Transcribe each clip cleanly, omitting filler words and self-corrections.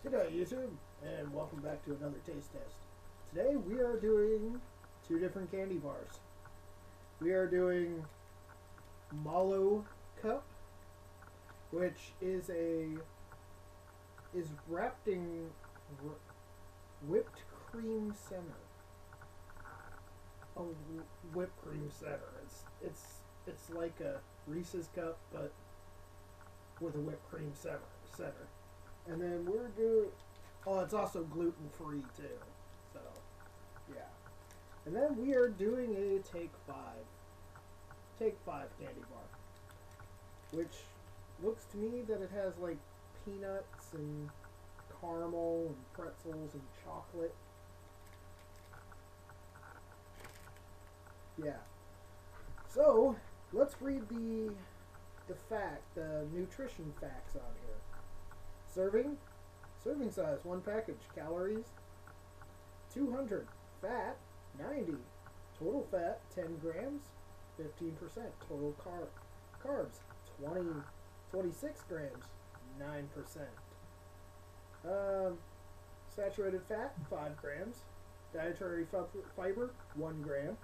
G'day YouTube, and welcome back to another taste test. Today we are doing two different candy bars. We are doing Mallo Cup, which is wrapped in whipped cream center. Oh, whipped cream center. It's like a Reese's cup, but with a whipped cream center. And then we're doing. Oh, it's also gluten free too. So, yeah. And then we are doing a Take Five candy bar, which looks to me that it has like peanuts and caramel and pretzels and chocolate. Yeah. So let's read the nutrition facts on here. Serving size, 1 package. Calories, 200. Fat, 90. Total fat, 10 grams, 15%. Total carbs, 26 grams, 9%. Saturated fat, 5 grams. Dietary fiber, 1 gram.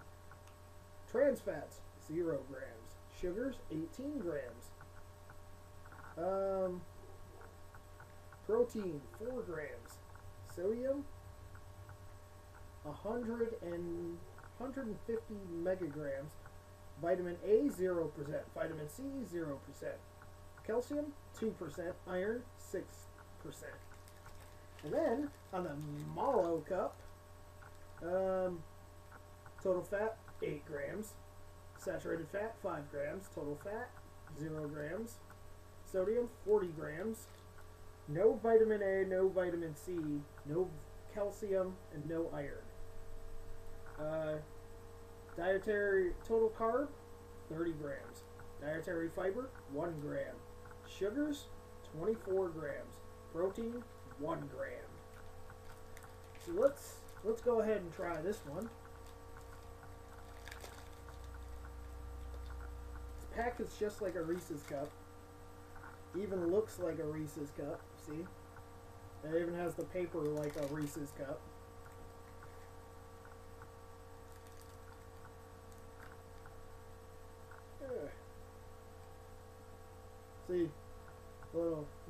Trans fats, 0 grams. Sugars, 18 grams. Protein, 4 grams. Sodium, 150 megagrams. Vitamin A, 0%. Vitamin C, 0%. Calcium, 2%. Iron, 6%. And then, on the Mallo cup, total fat, 8 grams. Saturated fat, 5 grams. Total fat, 0 grams. Sodium, 40 grams. No vitamin A, no vitamin C, no calcium, and no iron. Dietary total carb, 30 grams. Dietary fiber, 1 gram. Sugars, 24 grams. Protein, 1 gram. So let's go ahead and try this one. It's packaged just like a Reese's cup. Even looks like a Reese's cup, see? It even has the paper like a Reese's cup. See,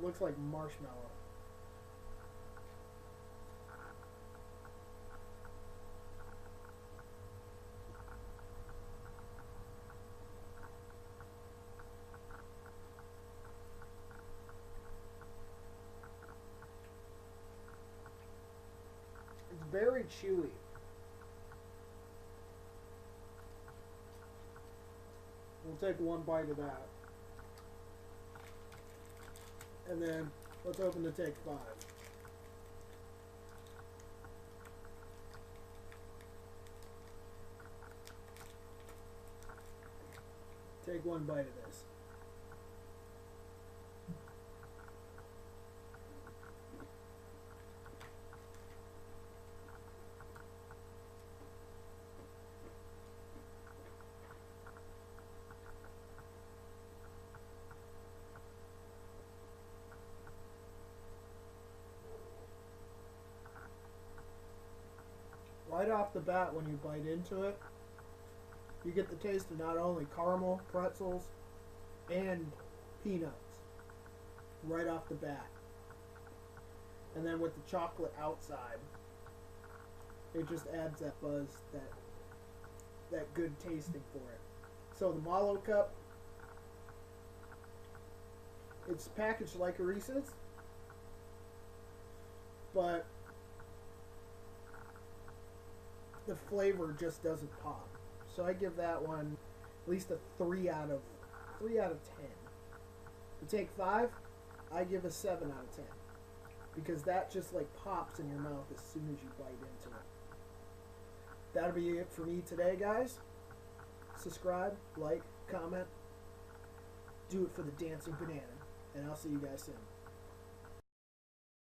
looks like marshmallow. It's very chewy. We'll take one bite of that. And then let's open the Take 5. Take one bite of this. Right off the bat, when you bite into it, you get the taste of not only caramel, pretzels, and peanuts right off the bat. And then with the chocolate outside, it just adds that buzz, that good tasting for it. So the Mallo cup, it's packaged like a Reese's, but the flavor just doesn't pop. So I give that one at least a 3 out of 10. The Take 5, I give a 7 out of 10. Because that just like pops in your mouth as soon as you bite into it. That'll be it for me today, guys. Subscribe, like, comment. Do it for the dancing banana. And I'll see you guys soon.